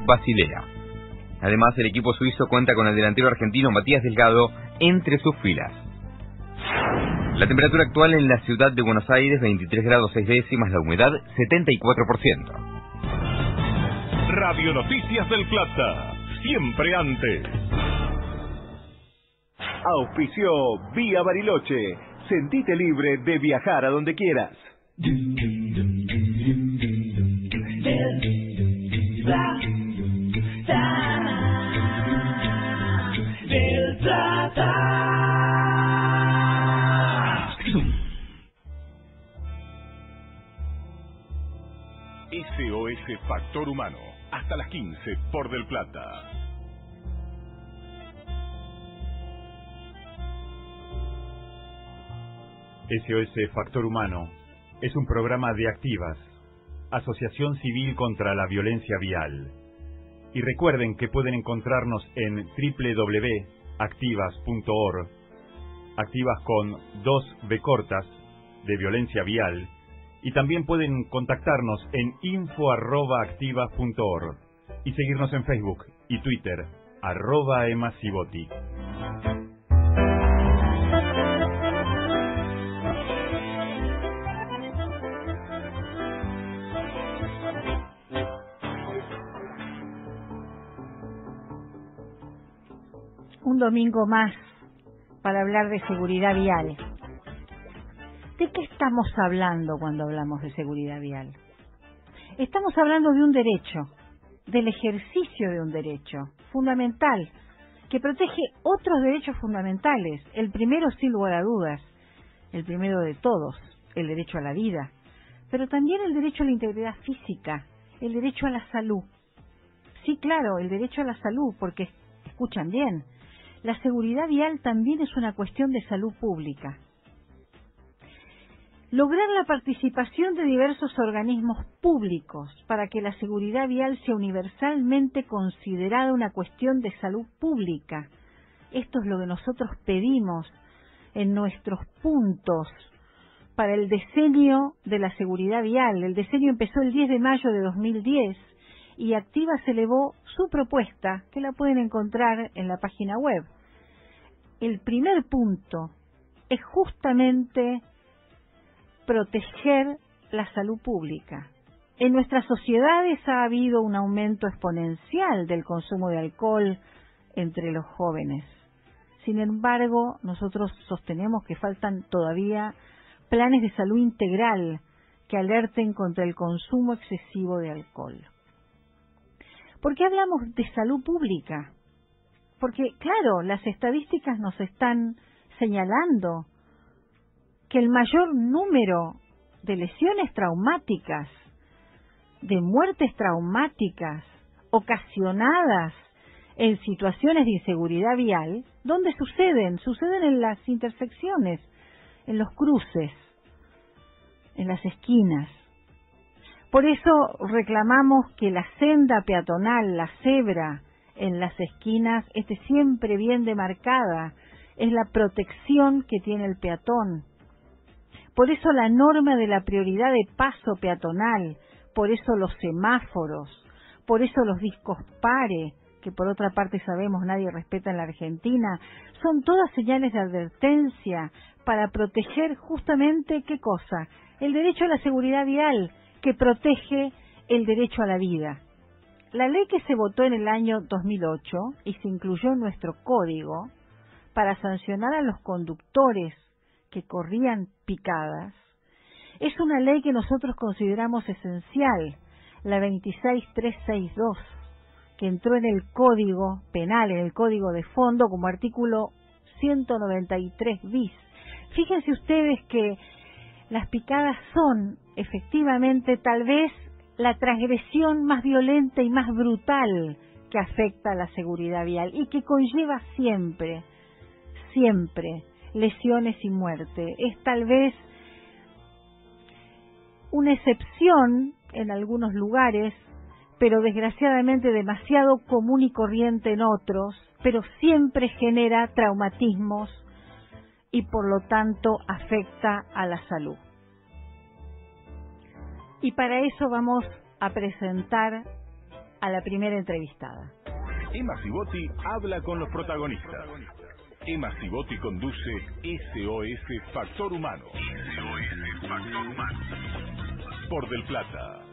Basilea. Además, el equipo suizo cuenta con el delantero argentino Matías Delgado entre sus filas. La temperatura actual en la ciudad de Buenos Aires, 23 grados 6 décimas, la humedad 74%. Radio Noticias del Plata, siempre antes. Auspició Vía Bariloche. Sentite libre de viajar a donde quieras. Del Plata. SOS Factor Humano. Hasta las 15 por Del Plata. SOS Factor Humano es un programa de Activas, Asociación Civil contra la Violencia Vial. Y recuerden que pueden encontrarnos en www.activas.org, Activas con 2 B cortas, de violencia vial, y también pueden contactarnos en info@activas.org y seguirnos en Facebook y Twitter, @emasivoti. Un domingo más para hablar de seguridad vial. ¿De qué estamos hablando cuando hablamos de seguridad vial? Estamos hablando de un derecho, del ejercicio de un derecho fundamental, que protege otros derechos fundamentales. El primero, sin lugar a dudas, el primero de todos, el derecho a la vida, pero también el derecho a la integridad física, el derecho a la salud. Sí, claro, el derecho a la salud, porque, escuchan bien, la seguridad vial también es una cuestión de salud pública. Lograr la participación de diversos organismos públicos para que la seguridad vial sea universalmente considerada una cuestión de salud pública. Esto es lo que nosotros pedimos en nuestros puntos para el decenio de la seguridad vial. El decenio empezó el 10 de mayo de 2010 y Activas elevó su propuesta, que la pueden encontrar en la página web. El primer punto es justamente proteger la salud pública. En nuestras sociedades ha habido un aumento exponencial del consumo de alcohol entre los jóvenes. Sin embargo, nosotros sostenemos que faltan todavía planes de salud integral que alerten contra el consumo excesivo de alcohol. ¿Por qué hablamos de salud pública? Porque, claro, las estadísticas nos están señalando que el mayor número de lesiones traumáticas, de muertes traumáticas ocasionadas en situaciones de inseguridad vial, ¿dónde suceden? Suceden en las intersecciones, en los cruces, en las esquinas. Por eso reclamamos que la senda peatonal, la cebra en las esquinas, esté siempre bien demarcada. Es la protección que tiene el peatón. Por eso la norma de la prioridad de paso peatonal, por eso los semáforos, por eso los discos pare, que por otra parte sabemos nadie respeta en la Argentina, son todas señales de advertencia para proteger justamente, ¿qué cosa? El derecho a la seguridad vial, que protege el derecho a la vida. La ley que se votó en el año 2008 y se incluyó en nuestro código para sancionar a los conductores que corrían picadas, es una ley que nosotros consideramos esencial, la 26362, que entró en el Código Penal, en el Código de Fondo, como artículo 193 bis. Fíjense ustedes que las picadas son, efectivamente, tal vez la transgresión más violenta y más brutal que afecta a la seguridad vial y que conlleva siempre lesiones y muerte. Es tal vez una excepción en algunos lugares, pero desgraciadamente demasiado común y corriente en otros, pero siempre genera traumatismos y por lo tanto afecta a la salud. Y para eso vamos a presentar a la primera entrevistada. Emma Sibotti habla con los protagonistas. Emma Sibotti conduce SOS Factor Humano. SOS Factor Humano. Por Del Plata.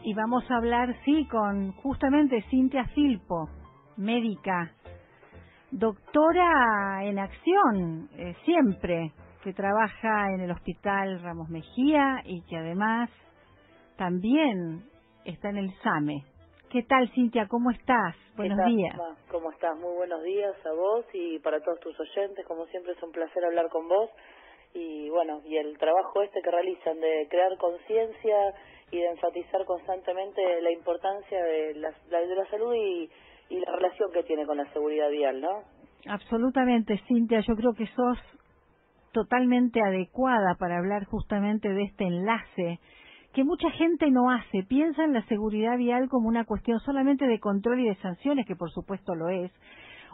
Y vamos a hablar, sí, con justamente Cintia Filpo, médica, doctora en acción, siempre, que trabaja en el Hospital Ramos Mejía y que además también está en el SAME. ¿Qué tal, Cintia? ¿Cómo estás? Buenos días. ¿Cómo estás? Muy buenos días a vos y para todos tus oyentes. Como siempre es un placer hablar con vos. Y bueno, y el trabajo que realizan de crear conciencia y de enfatizar constantemente la importancia de la salud y la relación que tiene con la seguridad vial, ¿no? Absolutamente, Cintia. Yo creo que sos totalmente adecuada para hablar justamente de este enlace que mucha gente no hace. Piensa en la seguridad vial como una cuestión solamente de control y de sanciones, que por supuesto lo es,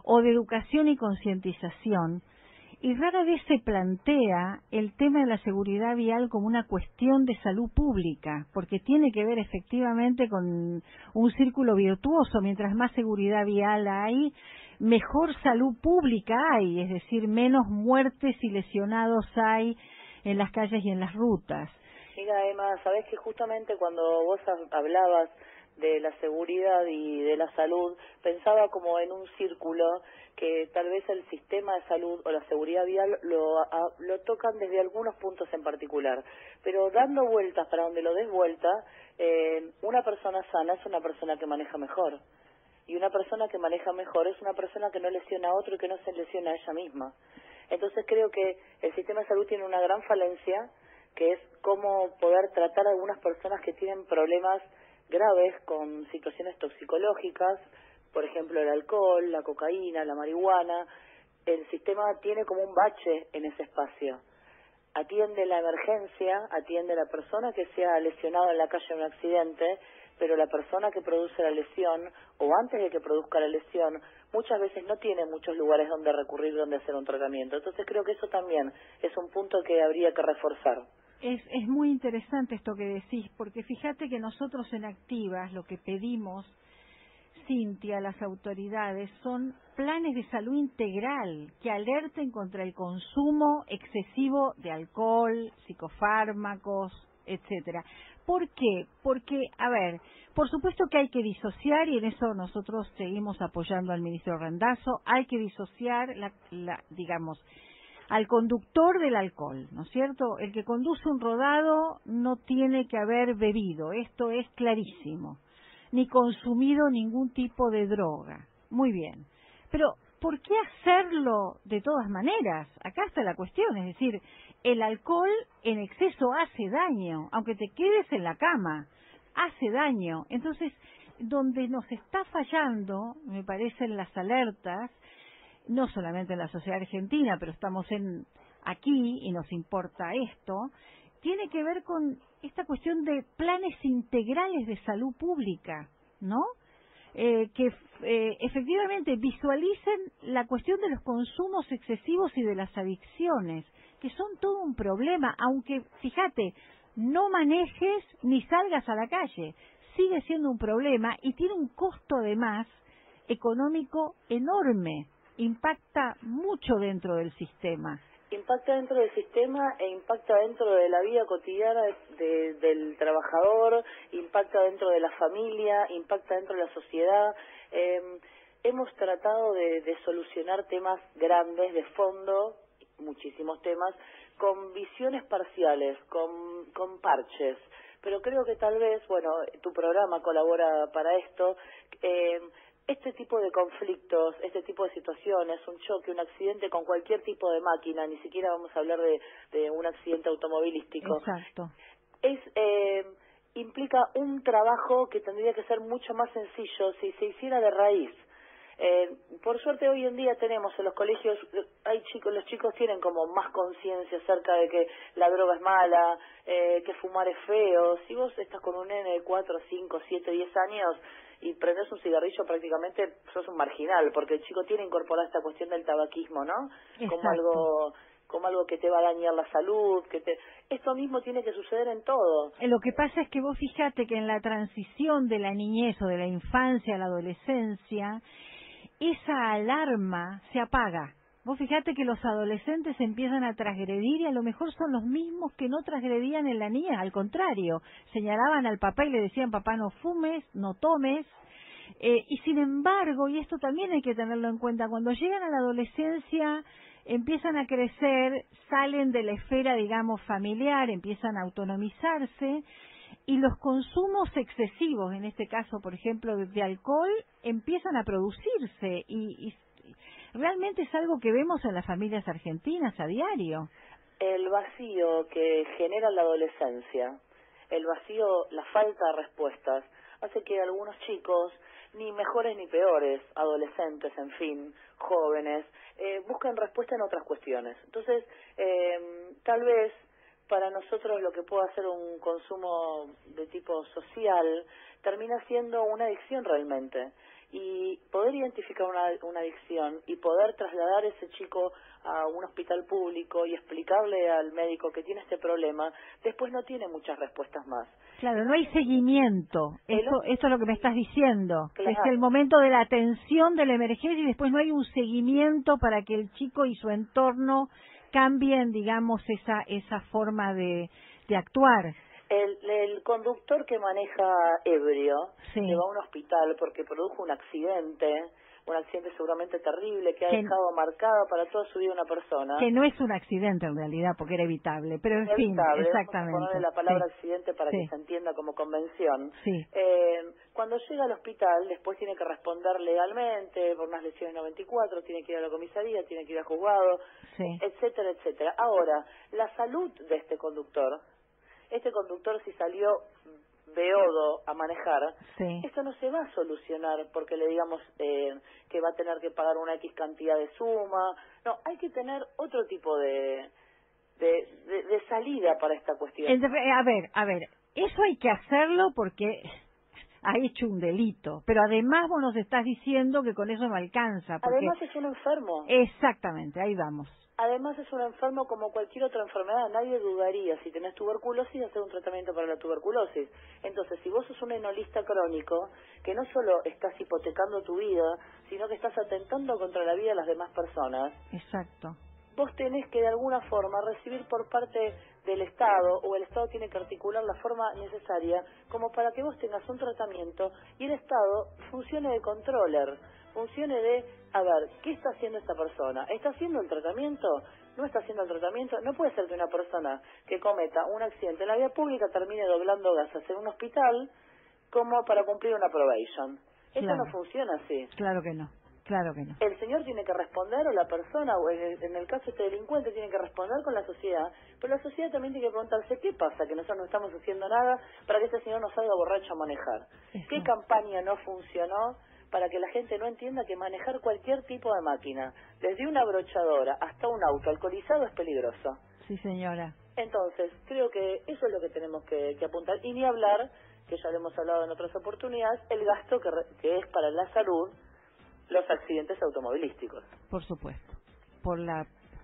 o de educación y concientización. Y rara vez se plantea el tema de la seguridad vial como una cuestión de salud pública, porque tiene que ver efectivamente con un círculo virtuoso. Mientras más seguridad vial hay, mejor salud pública hay, es decir, menos muertes y lesionados hay en las calles y en las rutas. Mira, Emma, sabés que justamente cuando vos hablabas de la seguridad y de la salud, pensaba como en un círculo que tal vez el sistema de salud o la seguridad vial lo tocan desde algunos puntos en particular, pero dando vueltas para donde lo des vuelta, una persona sana es una persona que maneja mejor, y una persona que maneja mejor es una persona que no lesiona a otro y que no se lesiona a ella misma. Entonces creo que el sistema de salud tiene una gran falencia, que es cómo poder tratar a algunas personas que tienen problemas graves con situaciones toxicológicas, por ejemplo el alcohol, la cocaína, la marihuana. El sistema tiene como un bache en ese espacio. Atiende la emergencia, atiende a la persona que se ha lesionado en la calle en un accidente, pero la persona que produce la lesión, o antes de que produzca la lesión, muchas veces no tiene muchos lugares donde recurrir, donde hacer un tratamiento. Entonces creo que eso también es un punto que habría que reforzar. Es muy interesante esto que decís, porque fíjate que nosotros en Activas lo que pedimos, Cintia, a las autoridades, son planes de salud integral que alerten contra el consumo excesivo de alcohol, psicofármacos, etcétera. ¿Por qué? Porque, a ver, por supuesto que hay que disociar, y en eso nosotros seguimos apoyando al ministro Randazzo, hay que disociar, digamos, al conductor del alcohol, ¿no es cierto? El que conduce un rodado no tiene que haber bebido, esto es clarísimo, ni consumido ningún tipo de droga. Muy bien. Pero, ¿por qué hacerlo de todas maneras? Acá está la cuestión, es decir, el alcohol en exceso hace daño, aunque te quedes en la cama, hace daño. Entonces, donde nos está fallando, me parecen las alertas, no solamente en la sociedad argentina, pero estamos aquí y nos importa esto, tiene que ver con esta cuestión de planes integrales de salud pública, ¿no? Que efectivamente visualicen la cuestión de los consumos excesivos y de las adicciones, que son todo un problema, aunque, fíjate, no manejes ni salgas a la calle, sigue siendo un problema y tiene un costo además económico enorme. Impacta mucho dentro del sistema. Impacta dentro del sistema e impacta dentro de la vida cotidiana del trabajador, impacta dentro de la familia, impacta dentro de la sociedad. Hemos tratado de solucionar temas grandes, de fondo, muchísimos temas, con visiones parciales, con parches. Pero creo que tal vez, bueno, tu programa colabora para esto. Este tipo de conflictos, este tipo de situaciones, un choque, un accidente con cualquier tipo de máquina, ni siquiera vamos a hablar de un accidente automovilístico. Exacto. Implica un trabajo que tendría que ser mucho más sencillo si se hiciera de raíz. Por suerte hoy en día tenemos en los colegios, los chicos tienen como más conciencia acerca de que la droga es mala, que fumar es feo. Si vos estás con un nene de 4, 5, 7, 10 años y prendes un cigarrillo prácticamente sos un marginal, porque el chico tiene incorporada esta cuestión del tabaquismo, ¿no? Exacto. Como algo que te va a dañar la salud, esto mismo tiene que suceder en todo. Lo que pasa es que vos fíjate que en la transición de la niñez o de la infancia a la adolescencia, esa alarma se apaga. Vos fíjate que los adolescentes empiezan a transgredir y a lo mejor son los mismos que no transgredían en la niñez, al contrario, señalaban al papá y le decían, papá, no fumes, no tomes, y sin embargo, y esto también hay que tenerlo en cuenta, cuando llegan a la adolescencia, empiezan a crecer, salen de la esfera, digamos, familiar, empiezan a autonomizarse, y los consumos excesivos, en este caso, por ejemplo, de alcohol, empiezan a producirse, y realmente es algo que vemos en las familias argentinas a diario. El vacío que genera la adolescencia, el vacío, la falta de respuestas, hace que algunos chicos, ni mejores ni peores, adolescentes, en fin, jóvenes, busquen respuesta en otras cuestiones. Entonces, tal vez para nosotros lo que pueda ser un consumo de tipo social termina siendo una adicción realmente. Y poder identificar una adicción y poder trasladar a ese chico a un hospital público y explicarle al médico que tiene este problema, después no tiene muchas respuestas más. Claro, no hay seguimiento. Esto es lo que me estás diciendo. Claro. Es el momento de la atención de la emergencia y después no hay un seguimiento para que el chico y su entorno cambien, digamos, esa forma de actuar. El conductor que maneja ebrio Sí. se va a un hospital porque produjo un accidente seguramente terrible que ha dejado marcada para toda su vida una persona. Que no es un accidente en realidad, porque era evitable, pero en fin, exactamente. Vamos a ponerle la palabra accidente para que se entienda como convención. Sí. Cuando llega al hospital, después tiene que responder legalmente por unas lesiones 94, tiene que ir a la comisaría, tiene que ir al juzgado, etcétera, etcétera. Ahora, la salud de este conductor si salió beodo a manejar, esto no se va a solucionar porque le digamos que va a tener que pagar una X cantidad de suma. No, hay que tener otro tipo de salida para esta cuestión. A ver, eso hay que hacerlo porque ha hecho un delito, pero además vos nos estás diciendo que con eso no alcanza. Porque... Además es un enfermo. Exactamente, ahí vamos. Además es un enfermo como cualquier otra enfermedad. Nadie dudaría, si tenés tuberculosis, hacer un tratamiento para la tuberculosis. Entonces, si vos sos un enolista crónico, que no solo estás hipotecando tu vida, sino que estás atentando contra la vida de las demás personas. Exacto. Vos tenés que de alguna forma recibir por parte del Estado, o el Estado tiene que articular la forma necesaria como para que vos tengas un tratamiento y el Estado funcione de controller, funcione de, a ver, ¿qué está haciendo esta persona? ¿Está haciendo el tratamiento? ¿No está haciendo el tratamiento? No puede ser que una persona que cometa un accidente en la vía pública termine doblando gasas en un hospital como para cumplir una probation. Esto no funciona así. Claro que no. Claro que no. El señor tiene que responder, o la persona, o en el caso de este delincuente, tiene que responder con la sociedad, pero la sociedad también tiene que preguntarse qué pasa, que nosotros no estamos haciendo nada para que este señor no salga borracho a manejar. ¿Qué campaña no funcionó para que la gente no entienda que manejar cualquier tipo de máquina, desde una abrochadora hasta un auto alcoholizado, es peligroso? Sí, señora. Entonces, creo que eso es lo que tenemos que apuntar, y ni hablar, que ya lo hemos hablado en otras oportunidades, el gasto que es para la salud los accidentes automovilísticos. Por supuesto, por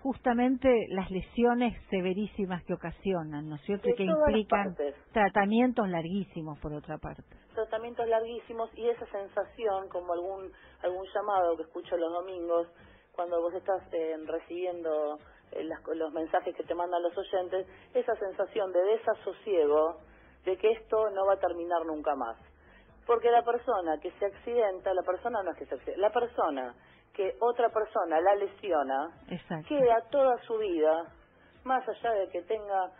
justamente las lesiones severísimas que ocasionan, ¿no es cierto? Y que implican tratamientos larguísimos, por otra parte. Tratamientos larguísimos y esa sensación, como algún llamado que escucho los domingos, cuando vos estás recibiendo los mensajes que te mandan los oyentes, esa sensación de desasosiego, de que esto no va a terminar nunca más. Porque la persona que se accidenta, la persona que otra persona la lesiona, queda toda su vida, más allá de que tenga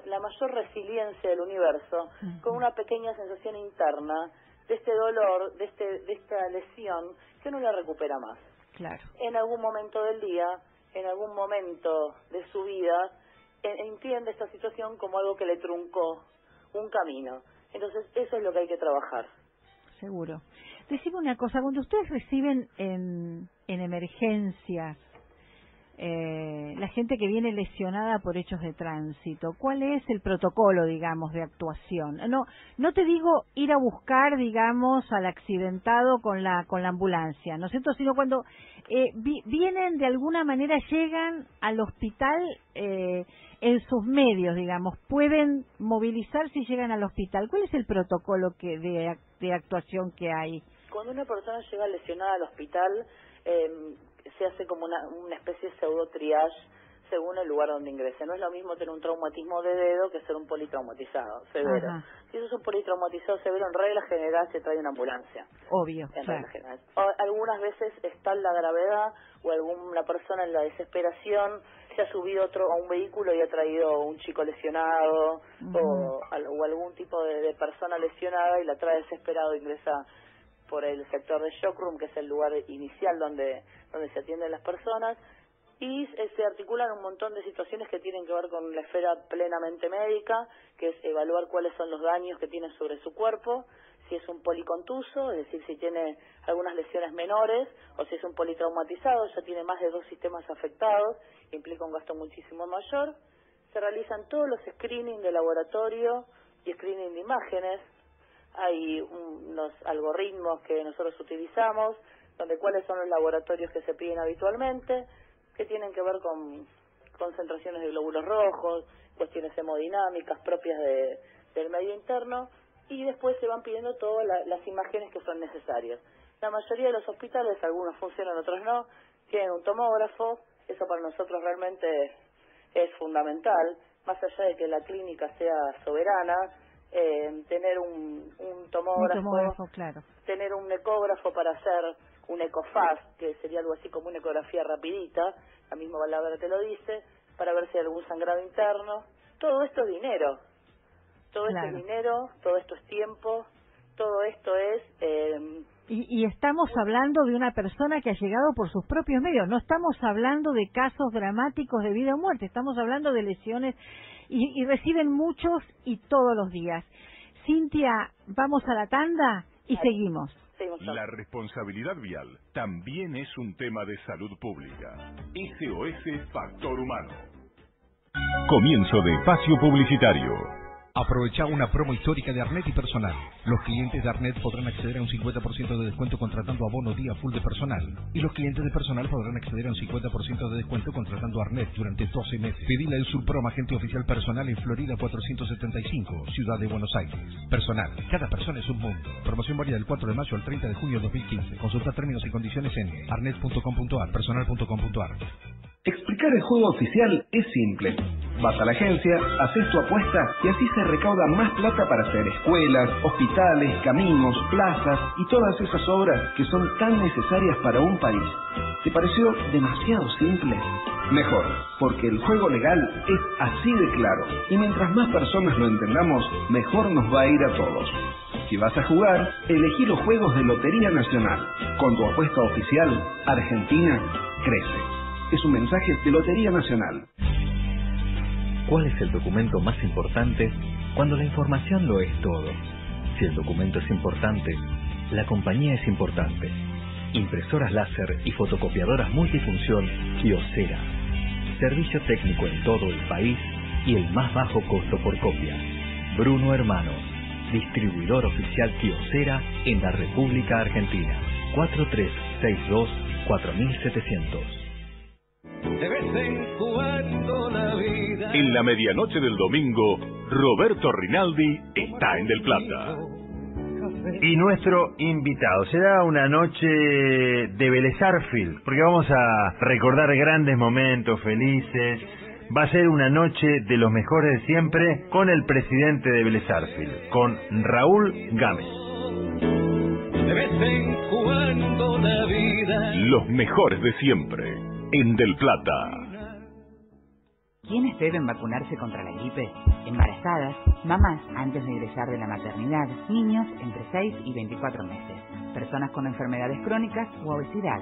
la mayor resiliencia del universo, con una pequeña sensación interna de este dolor, de esta lesión, que no la recupera más. Claro. En algún momento del día, en algún momento de su vida, entiende esta situación como algo que le truncó un camino. Entonces, eso es lo que hay que trabajar. Seguro. Decime una cosa, cuando ustedes reciben en emergencias la gente que viene lesionada por hechos de tránsito? ¿Cuál es el protocolo, digamos, de actuación? No te digo ir a buscar, digamos, al accidentado con la ambulancia, ¿no es cierto? Sino cuando vienen, de alguna manera, llegan al hospital en sus medios, digamos, pueden movilizarse y llegan al hospital. ¿Cuál es el protocolo de actuación que hay? Cuando una persona llega lesionada al hospital, se hace como una especie de pseudo triage según el lugar donde ingrese. No es lo mismo tener un traumatismo de dedo que ser un politraumatizado severo. Ajá. Si eso es un politraumatizado severo, en regla general se trae una ambulancia. Obvio, en claro. regla general. Algunas veces está la gravedad o alguna persona en la desesperación se ha subido a un vehículo y ha traído un chico lesionado o algún tipo de persona lesionada y la trae desesperado, ingresa por el sector de shock room, que es el lugar inicial donde se atienden las personas, y se articulan un montón de situaciones que tienen que ver con la esfera plenamente médica, que es evaluar cuáles son los daños que tiene sobre su cuerpo, si es un policontuso, es decir, si tiene algunas lesiones menores, o si es un politraumatizado, ya tiene más de 2 sistemas afectados, implica un gasto muchísimo mayor. Se realizan todos los screening de laboratorio y screening de imágenes. Hay unos algoritmos que nosotros utilizamos, donde cuáles son los laboratorios que se piden habitualmente, que tienen que ver con concentraciones de glóbulos rojos, cuestiones hemodinámicas propias del medio interno, y después se van pidiendo todas las imágenes que son necesarias. La mayoría de los hospitales, algunos funcionan, otros no, tienen un tomógrafo. Eso para nosotros realmente es fundamental, más allá de que la clínica sea soberana. Tener un tomógrafo, claro. Tener un ecógrafo para hacer un ecofast, que sería algo así como una ecografía rapidita, la misma palabra te lo dice, para ver si hay algún sangrado interno. Todo esto es dinero, todo esto es dinero, todo esto es tiempo, todo esto es... Y estamos hablando de una persona que ha llegado por sus propios medios, no estamos hablando de casos dramáticos de vida o muerte, estamos hablando de lesiones y reciben muchos y todos los días. Cintia, vamos a la tanda y seguimos. La responsabilidad vial también es un tema de salud pública. SOS Factor Humano. Comienzo de espacio publicitario. Aprovecha una promo histórica de Arnet y Personal. Los clientes de Arnet podrán acceder a un 50% de descuento contratando abono día full de Personal. Y los clientes de Personal podrán acceder a un 50% de descuento contratando Arnet durante 12 meses. Pedila el Surprom, agente oficial Personal en Florida 475, Ciudad de Buenos Aires. Personal, cada persona es un mundo. Promoción válida del 4 de mayo al 30 de junio de 2015. Consulta términos y condiciones en arnet.com.ar, personal.com.ar. Explicar el juego oficial es simple. Vas a la agencia, haces tu apuesta y así se recauda más plata para hacer escuelas, hospitales, caminos, plazas y todas esas obras que son tan necesarias para un país. ¿Te pareció demasiado simple? Mejor, porque el juego legal es así de claro y mientras más personas lo entendamos, mejor nos va a ir a todos. Si vas a jugar, elegí los juegos de Lotería Nacional. Con tu apuesta oficial, Argentina crece. Es un mensaje de Lotería Nacional. ¿Cuál es el documento más importante cuando la información lo es todo? Si el documento es importante, la compañía es importante. Impresoras láser y fotocopiadoras multifunción Kyocera. Servicio técnico en todo el país y el más bajo costo por copia. Bruno Hermanos, distribuidor oficial Kyocera en la República Argentina. 4362-4700. De vez en cuando la vida... En la medianoche del domingo, Roberto Rinaldi está en Del Plata. Y nuestro invitado será una noche de Vélez Sarsfield, porque vamos a recordar grandes momentos felices. Va a ser una noche de los mejores de siempre con el presidente de Vélez Sarsfield, con Raúl Gámez. De vez en cuando la vida... Los mejores de siempre. En Del Plata. ¿Quiénes deben vacunarse contra la gripe? Embarazadas, mamás antes de egresar de la maternidad, niños entre 6 y 24 meses, personas con enfermedades crónicas u obesidad,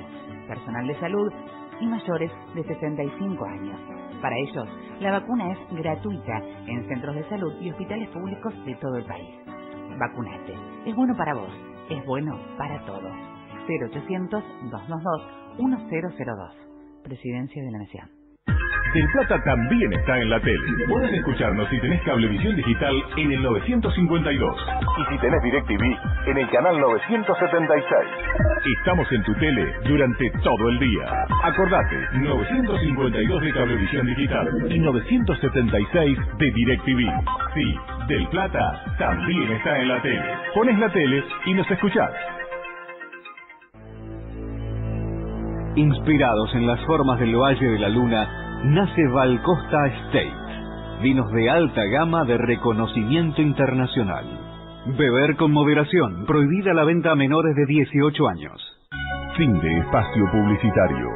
personal de salud y mayores de 65 años. Para ellos, la vacuna es gratuita en centros de salud y hospitales públicos de todo el país. Vacunate. Es bueno para vos. Es bueno para todos. 0800-222-1002. Presidencia de la Nación. Del Plata también está en la tele. Podés escucharnos si tenés Cablevisión Digital en el 952. Y si tenés DirecTV en el canal 976. Estamos en tu tele durante todo el día. Acordate, 952 de Cablevisión Digital y 976 de DirecTV. Sí, Del Plata también está en la tele. Pones la tele y nos escuchás. Inspirados en las formas del Valle de la Luna, nace Valcosta Estate, vinos de alta gama de reconocimiento internacional. Beber con moderación, prohibida la venta a menores de 18 años. Fin de espacio publicitario.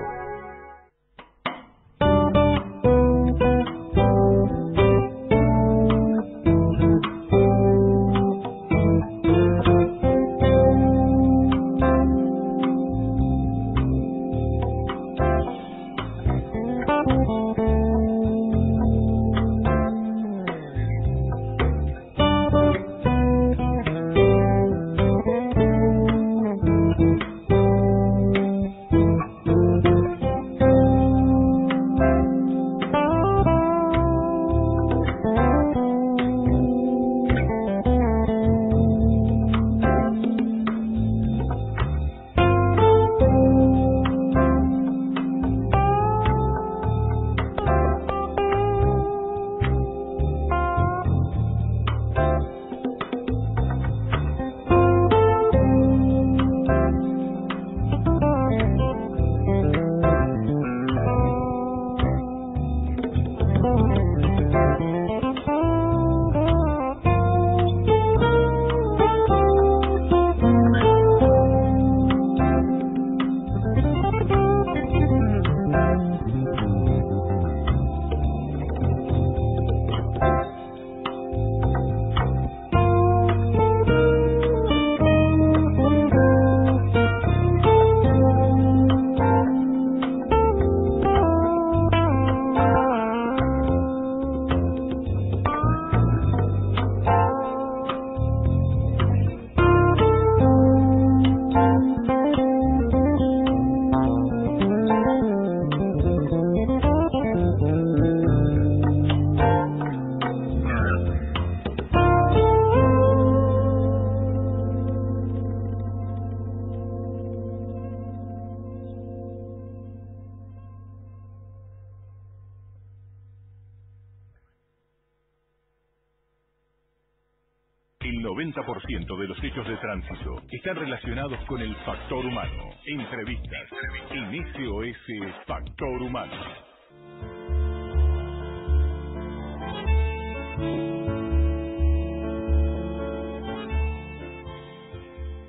El 90% de los hechos de tránsito están relacionados con el factor humano. Entrevistas en SOS Factor Humano.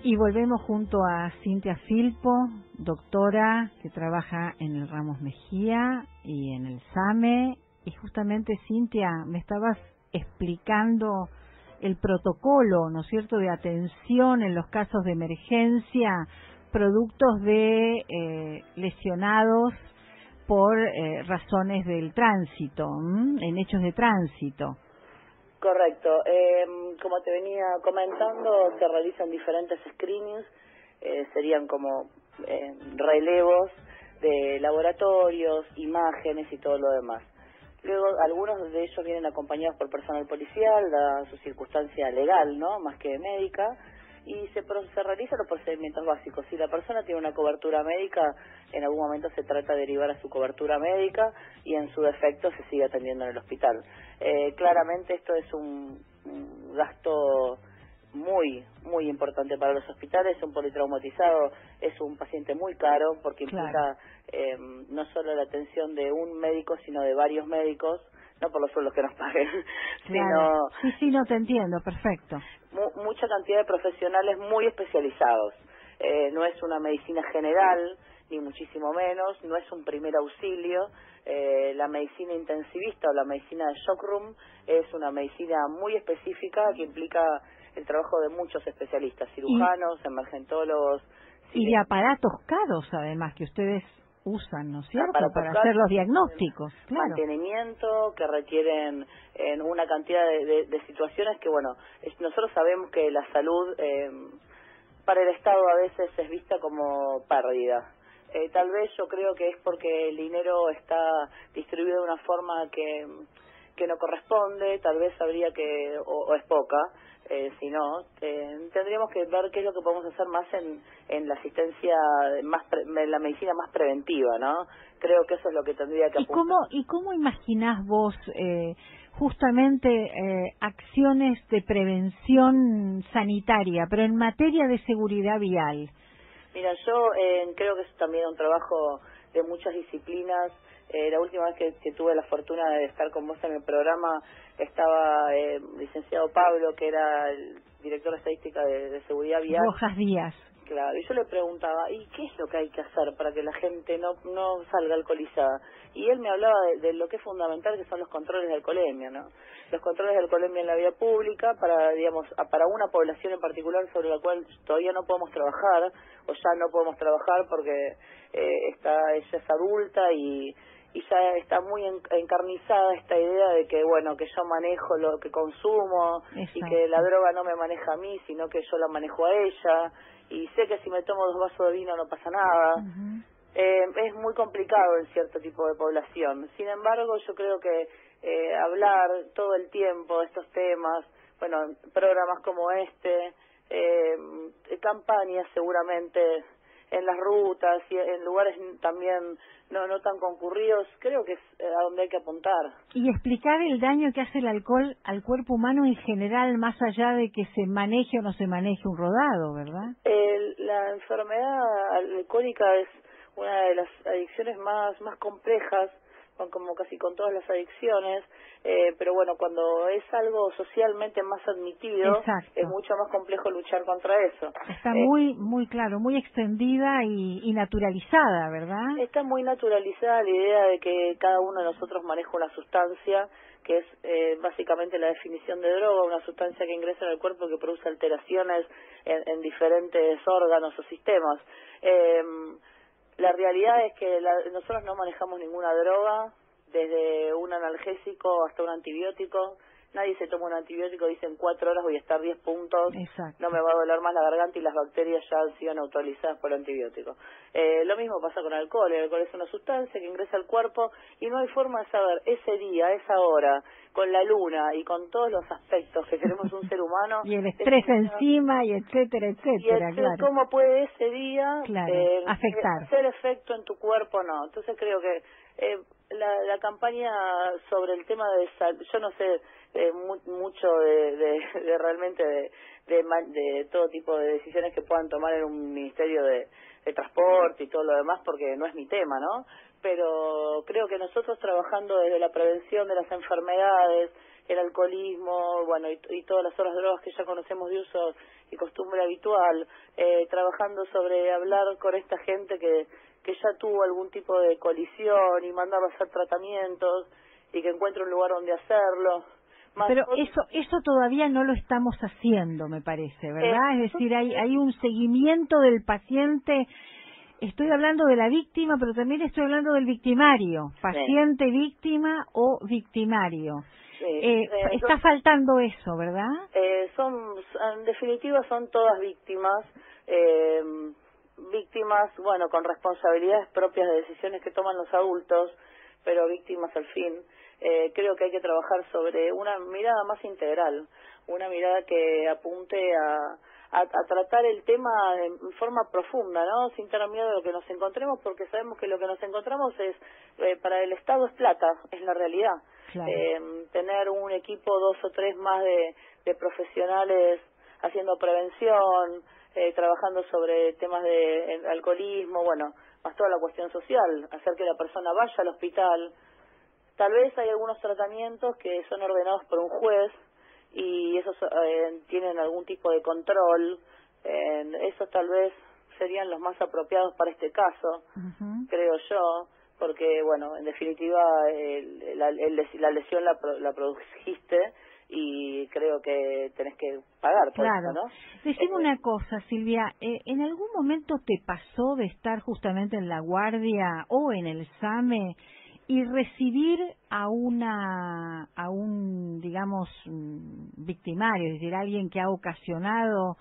Y volvemos junto a Cintia Filpo, doctora que trabaja en el Ramos Mejía y en el SAME. Y justamente, Cintia, me estabas explicando el protocolo, ¿no es cierto?, de atención en los casos de emergencia, productos de lesionados por razones del tránsito, en hechos de tránsito. Correcto. Como te venía comentando, se realizan diferentes screenings, serían como relevos de laboratorios, imágenes y todo lo demás. Luego, algunos de ellos vienen acompañados por personal policial, dada su circunstancia legal, ¿no?, más que médica, y se realizan los procedimientos básicos. Si la persona tiene una cobertura médica, en algún momento se trata de derivar a su cobertura médica y en su defecto se sigue atendiendo en el hospital. Claramente esto es un gasto muy importante para los hospitales. Un politraumatizado es un paciente muy caro porque implica no solo la atención de un médico, sino de varios médicos, no por los sueldos que nos paguen, Claro. sino... Sí, no te entiendo, perfecto. Mucha cantidad de profesionales muy especializados. No es una medicina general, ni muchísimo menos, no es un primer auxilio. La medicina intensivista o la medicina de shock room es una medicina muy específica que implica el trabajo de muchos especialistas, cirujanos, emergentólogos. Y de aparatos caros, además, que ustedes usan, ¿no es cierto?, para hacer los diagnósticos. Claro. Mantenimiento, que requieren en una cantidad de situaciones que, bueno, nosotros sabemos que la salud para el Estado a veces es vista como pérdida. Tal vez yo creo que es porque el dinero está distribuido de una forma que no corresponde, tal vez habría que, o es poca, si no, tendríamos que ver qué es lo que podemos hacer más en la asistencia, en la medicina más preventiva, ¿no? Creo que eso es lo que tendría que apuntar. ¿Y cómo imaginás vos justamente acciones de prevención sanitaria, pero en materia de seguridad vial? Mira, yo creo que es también un trabajo de muchas disciplinas. La última vez que tuve la fortuna de estar con vos en el programa estaba licenciado Pablo, que era el director de estadística de seguridad vial. Rojas Díaz. Claro, y yo le preguntaba, ¿y qué es lo que hay que hacer para que la gente no salga alcoholizada? Y él me hablaba de lo que es fundamental, que son los controles de alcoholemia, ¿no? Los controles de alcoholemia en la vía pública para, digamos, para una población en particular sobre la cual todavía no podemos trabajar, o ya no podemos trabajar porque ella es adulta y ya está muy encarnizada esta idea de que, bueno, que yo manejo lo que consumo. Exacto. Y que la droga no me maneja a mí, sino que yo la manejo a ella, y sé que si me tomo 2 vasos de vino no pasa nada. Es muy complicado en cierto tipo de población. Sin embargo, yo creo que hablar todo el tiempo de estos temas, bueno, programas como este, campañas seguramente en las rutas y en lugares también no tan concurridos, creo que es a donde hay que apuntar. Y explicar el daño que hace el alcohol al cuerpo humano en general, más allá de que se maneje o no se maneje un rodado, ¿verdad? La enfermedad alcohólica es una de las adicciones más complejas, como casi con todas las adicciones, pero bueno, cuando es algo socialmente más admitido, exacto, es mucho más complejo luchar contra eso. Está muy claro, muy extendida y naturalizada, ¿verdad? Está muy naturalizada la idea de que cada uno de nosotros maneja una sustancia, que es básicamente la definición de droga, una sustancia que ingresa en el cuerpo que produce alteraciones en diferentes órganos o sistemas. La realidad es que nosotros no manejamos ninguna droga, desde un analgésico hasta un antibiótico. Nadie se toma un antibiótico, dice en 4 horas voy a estar 10 puntos, exacto, no me va a doler más la garganta y las bacterias ya han sido neutralizadas por el antibiótico. Lo mismo pasa con el alcohol. El alcohol es una sustancia que ingresa al cuerpo y no hay forma de saber ese día, esa hora, con la luna y con todos los aspectos que queremos un ser humano. Y el estrés encima y etcétera, y claro. ¿Cómo puede ese día afectar? Hacer efecto en tu cuerpo? No. Entonces creo que la campaña sobre el tema de salud, yo no sé mucho de realmente de todo tipo de decisiones que puedan tomar en un ministerio de transporte y todo lo demás, porque no es mi tema, ¿no? Pero creo que nosotros trabajando desde la prevención de las enfermedades, el alcoholismo, bueno, y todas las otras drogas que ya conocemos de uso y costumbre habitual, trabajando sobre hablar con esta gente que ya tuvo algún tipo de colisión y mandarlo a hacer tratamientos y que encuentre un lugar donde hacerlo. Pero eso todavía no lo estamos haciendo, me parece, ¿verdad? Es decir, hay un seguimiento del paciente. Estoy hablando de la víctima, pero también estoy hablando del victimario, paciente, víctima o victimario. Está faltando eso, ¿verdad? En definitiva son todas víctimas, bueno, con responsabilidades propias de decisiones que toman los adultos, pero víctimas al fin. Creo que hay que trabajar sobre una mirada más integral, una mirada que apunte a tratar el tema en forma profunda, ¿no? Sin tener miedo de lo que nos encontremos, porque sabemos que lo que nos encontramos es, para el Estado es plata, es la realidad. Claro. Tener un equipo 2 o 3 más de profesionales haciendo prevención, trabajando sobre temas de alcoholismo, bueno, más toda la cuestión social, hacer que la persona vaya al hospital. Tal vez hay algunos tratamientos que son ordenados por un juez y esos tienen algún tipo de control. Esos tal vez serían los más apropiados para este caso, creo yo, porque, bueno, en definitiva la lesión la produjiste y creo que tenés que pagar por eso, ¿no? Decime una cosa, Silvia, ¿en algún momento te pasó de estar justamente en la guardia o en el SAME y recibir a un, digamos, victimario, es decir, alguien que ha ocasionado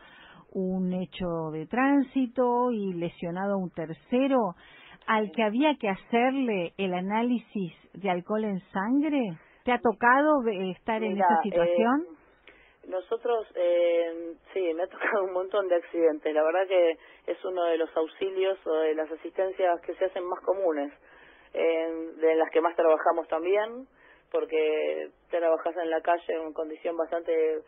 un hecho de tránsito y lesionado a un tercero, al que había que hacerle el análisis de alcohol en sangre? ¿Te ha tocado estar en esa situación? Nosotros, sí, me ha tocado un montón de accidentes. La verdad que es uno de los auxilios o de las asistencias que se hacen más comunes, de las que más trabajamos también, porque trabajas en la calle en condición bastante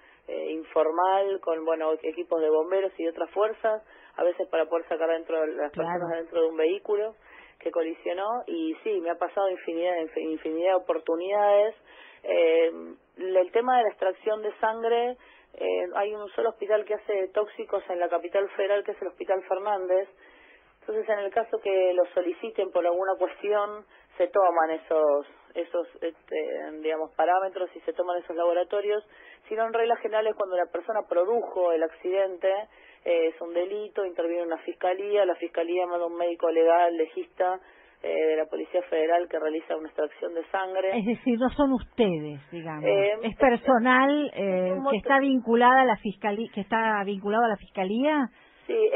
informal, con equipos de bomberos y otras fuerzas, a veces para poder sacar dentro las personas dentro de un vehículo que colisionó, y sí, me ha pasado infinidad de oportunidades. El tema de la extracción de sangre, hay un solo hospital que hace tóxicos en la capital federal, que es el Hospital Fernández. Entonces, en el caso que lo soliciten por alguna cuestión, se toman esos digamos, parámetros y se toman esos laboratorios. Si no, en reglas generales, cuando la persona produjo el accidente, es un delito, interviene una fiscalía, la fiscalía manda un médico legal, legista, de la Policía Federal, que realiza una extracción de sangre. Es decir, no son ustedes, digamos, es personal que está vinculada a la fiscalía, vinculado a la fiscalía. Sí,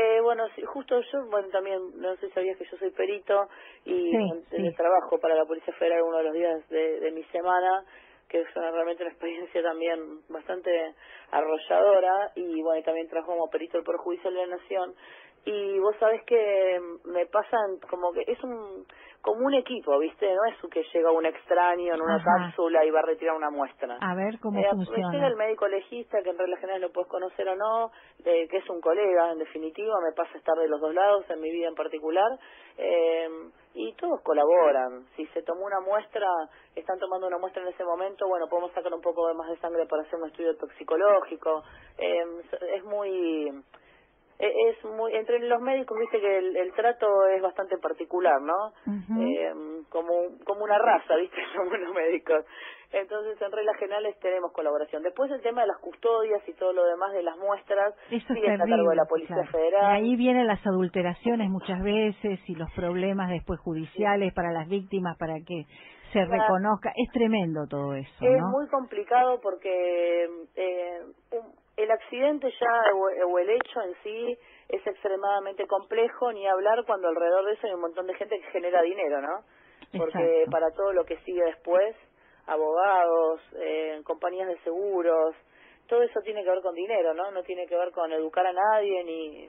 sí, justo yo, también, no sé si sabías que yo soy perito y trabajo para la Policía Federal uno de los días de mi semana, que es realmente una experiencia también bastante arrolladora, y también trabajo como perito del Poder Judicial de la Nación. Y vos sabés que me pasan como que es como un equipo, ¿viste? No es que llega un extraño en una cápsula y va a retirar una muestra. A ver cómo funciona. Llega el médico legista, que en regla general lo puedes conocer o no, que es un colega, en definitiva, me pasa estar de los dos lados en mi vida en particular, y todos colaboran. Si se tomó una muestra, están tomando una muestra en ese momento, podemos sacar un poco más de sangre para hacer un estudio toxicológico. Es muy entre los médicos, viste que el trato es bastante particular, ¿no? Como una raza, viste, somos los médicos. Entonces, en reglas generales tenemos colaboración. Después, el tema de las custodias y todo lo demás de las muestras sigue a cargo de la Policía Federal. Y ahí vienen las adulteraciones muchas veces y los problemas después judiciales para las víctimas, para que se reconozca. Es tremendo todo eso, ¿no? Es muy complicado porque el accidente ya o el hecho en sí es extremadamente complejo, ni hablar cuando alrededor de eso hay un montón de gente que genera dinero, ¿no? Porque para todo lo que sigue después, abogados, compañías de seguros, todo eso tiene que ver con dinero, ¿no? No tiene que ver con educar a nadie, ni...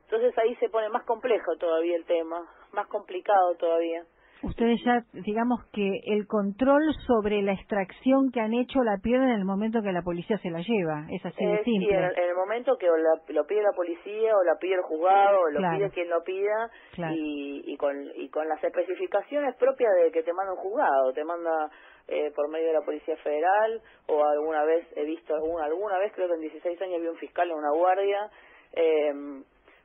Entonces ahí se pone más complejo todavía el tema, más complicado todavía. Ustedes ya, digamos que el control sobre la extracción que han hecho la pierden en el momento que la policía se la lleva, es así de simple. Sí, en el momento que lo pide la policía, o la pide el juzgado, o lo pide quien lo pida, y con las especificaciones propias de que te manda un juzgado, te manda por medio de la Policía Federal, o alguna vez he visto, alguna vez creo que en 16 años vi un fiscal en una guardia,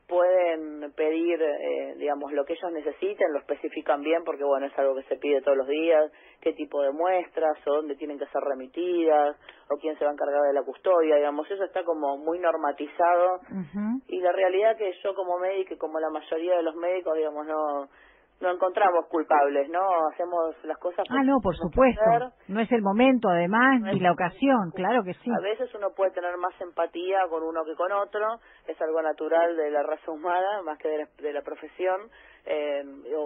pueden pedir, digamos, lo que ellos necesiten, lo especifican bien, porque es algo que se pide todos los días, qué tipo de muestras, o dónde tienen que ser remitidas, o quién se va a encargar de la custodia, digamos, eso está como muy normatizado, y la realidad que yo como médico, y como la mayoría de los médicos, digamos, no encontramos culpables, ¿no? Hacemos las cosas... no, por supuesto. No es el momento, además, ni la ocasión, claro que sí. A veces uno puede tener más empatía con uno que con otro, es algo natural de la raza humana, más que de la profesión,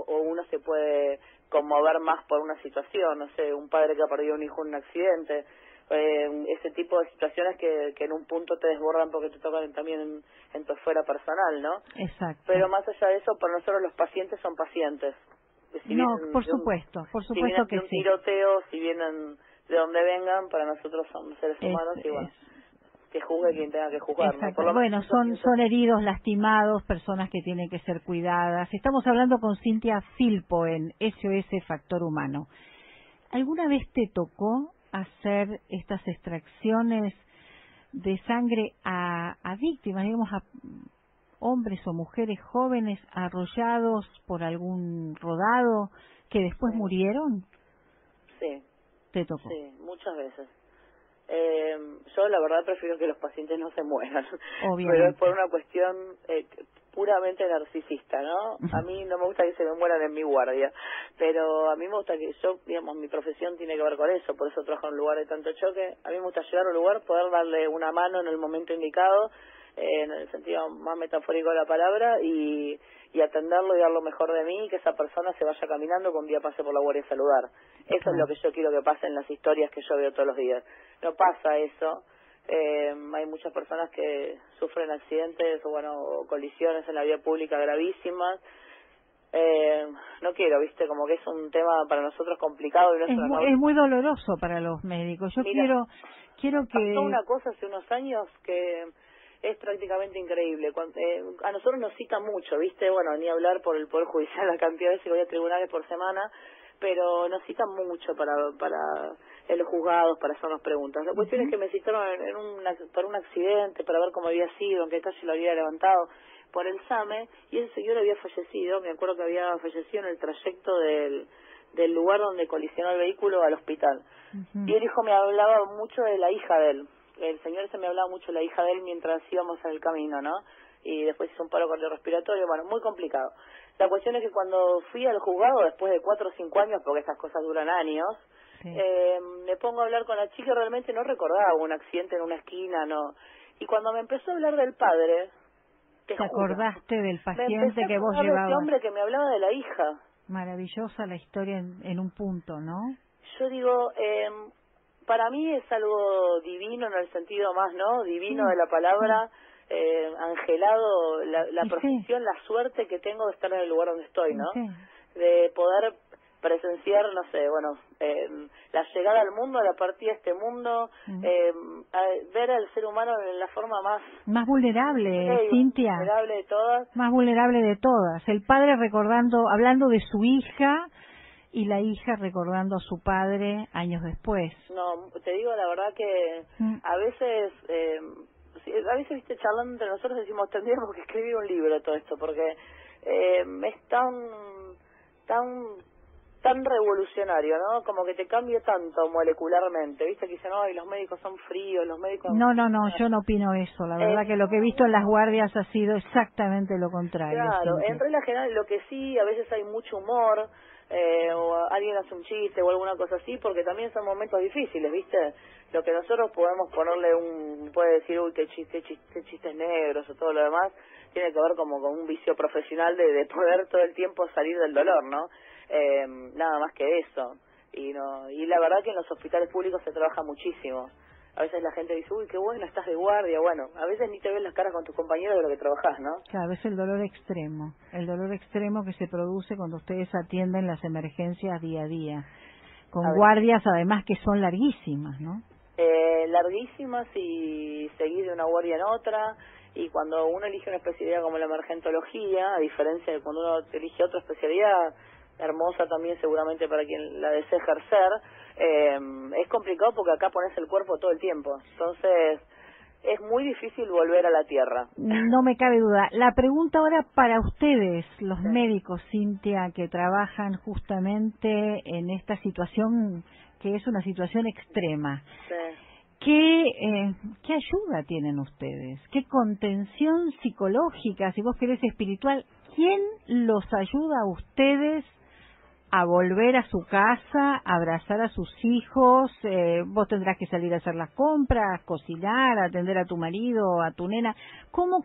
o uno se puede conmover más por una situación, no sé, un padre que ha perdido un hijo en un accidente, ese tipo de situaciones que en un punto te desbordan porque te tocan también en tu esfera personal, ¿no? Exacto. Pero más allá de eso, para nosotros los pacientes son pacientes. Por supuesto si vienen que de un tiroteo, si vienen de donde vengan, para nosotros son seres humanos y que juzgue quien tenga que juzgar. ¿no? Son heridos, lastimados, personas que tienen que ser cuidadas. Estamos hablando con Cintia Filpo en SOS Factor Humano. ¿Alguna vez te tocó hacer estas extracciones de sangre a víctimas, digamos, a hombres o mujeres jóvenes arrollados por algún rodado que después murieron? Sí. ¿Te tocó? Sí, muchas veces. Yo la verdad prefiero que los pacientes no se mueran. Obviamente. Pero es por una cuestión puramente narcisista, ¿no? A mí no me gusta que se me mueran en mi guardia, pero a mí me gusta que yo, digamos, mi profesión tiene que ver con eso, por eso trabajo en un lugar de tanto choque. A mí me gusta llegar a un lugar, poder darle una mano en el momento indicado, en el sentido más metafórico de la palabra, y atenderlo y dar lo mejor de mí, y que esa persona se vaya caminando que un día pase por la guardia a saludar. Eso es lo que yo quiero que pase en las historias que yo veo todos los días. No pasa eso. Hay muchas personas que sufren accidentes o colisiones en la vía pública gravísimas. No quiero, viste, como que es un tema para nosotros complicado. Y no es muy doloroso para los médicos. Yo quiero que... Pasó una cosa hace unos años que es prácticamente increíble. A nosotros nos citan mucho, viste, bueno, ni hablar por el Poder Judicial, la cantidad de veces que voy a tribunales por semana, pero nos citan mucho para en los juzgados para hacernos preguntas. La cuestión es que me citaron por un accidente, para ver cómo había sido, en qué calle lo había levantado por el SAME, y ese señor había fallecido. Me acuerdo que había fallecido en el trayecto del lugar donde colisionó el vehículo al hospital. Y el hijo me hablaba mucho de la hija de él. El señor ese me hablaba mucho de la hija de él mientras íbamos en el camino, ¿no? Y después hizo un paro cardiorrespiratorio, bueno, muy complicado. La cuestión es que cuando fui al juzgado, después de 4 o 5 años, porque estas cosas duran años, me pongo a hablar con la chica y realmente no recordaba un accidente en una esquina, no. Y cuando me empezó a hablar del padre, ¿te acordaste del paciente que vos llevabas? Me empecé a acordar de ese hombre llevabas? que me hablaba de la hija. Maravillosa la historia en un punto, ¿no? Yo digo, para mí es algo divino en el sentido más, ¿no? Divino de la palabra, angelado, la profesión, la suerte que tengo de estar en el lugar donde estoy, ¿no? De poder presenciar, no sé, bueno, la llegada al mundo, la partida de este mundo, ver al ser humano en la forma más vulnerable, Cintia, vulnerable de todas, más vulnerable de todas. El padre hablando de su hija, y la hija recordando a su padre años después. No, te digo la verdad que a veces, viste, charlando entre nosotros decimos, tendríamos que escribir un libro de todo esto, porque es tan revolucionario, ¿no? Como que te cambia tanto molecularmente, viste, que dicen, no, y los médicos son fríos, los médicos... No, yo no opino eso, la verdad que lo que he visto en las guardias ha sido exactamente lo contrario. Claro, Cintia. en regla general lo que sí, a veces hay mucho humor, o alguien hace un chiste o alguna cosa así, porque también son momentos difíciles, ¿viste? Lo que nosotros podemos ponerle puede decir, uy, qué chistes negros o todo lo demás, tiene que ver como con un vicio profesional de poder todo el tiempo salir del dolor, ¿no? Nada más que eso. Y la verdad que en los hospitales públicos se trabaja muchísimo. A veces la gente dice, uy, qué bueno, estás de guardia. Bueno, a veces ni te ves las caras con tus compañeros de lo que trabajás, ¿no? Claro, es el dolor extremo que se produce cuando ustedes atienden las emergencias día a día, con guardias además que son larguísimas, ¿no? Larguísimas, y seguir de una guardia en otra, y cuando uno elige una especialidad como la emergentología, a diferencia de cuando uno elige otra especialidad, hermosa también seguramente para quien la desee ejercer, es complicado porque acá pones el cuerpo todo el tiempo, entonces es muy difícil volver a la tierra. No me cabe duda. La pregunta ahora para ustedes, los médicos, Cintia, que trabajan justamente en esta situación que es una situación extrema. ¿Qué ayuda tienen ustedes? ¿Qué contención psicológica, si vos querés espiritual? ¿Quién los ayuda a ustedes a volver a su casa, a abrazar a sus hijos? Vos tendrás que salir a hacer las compras, cocinar, atender a tu marido, a tu nena. ¿Cómo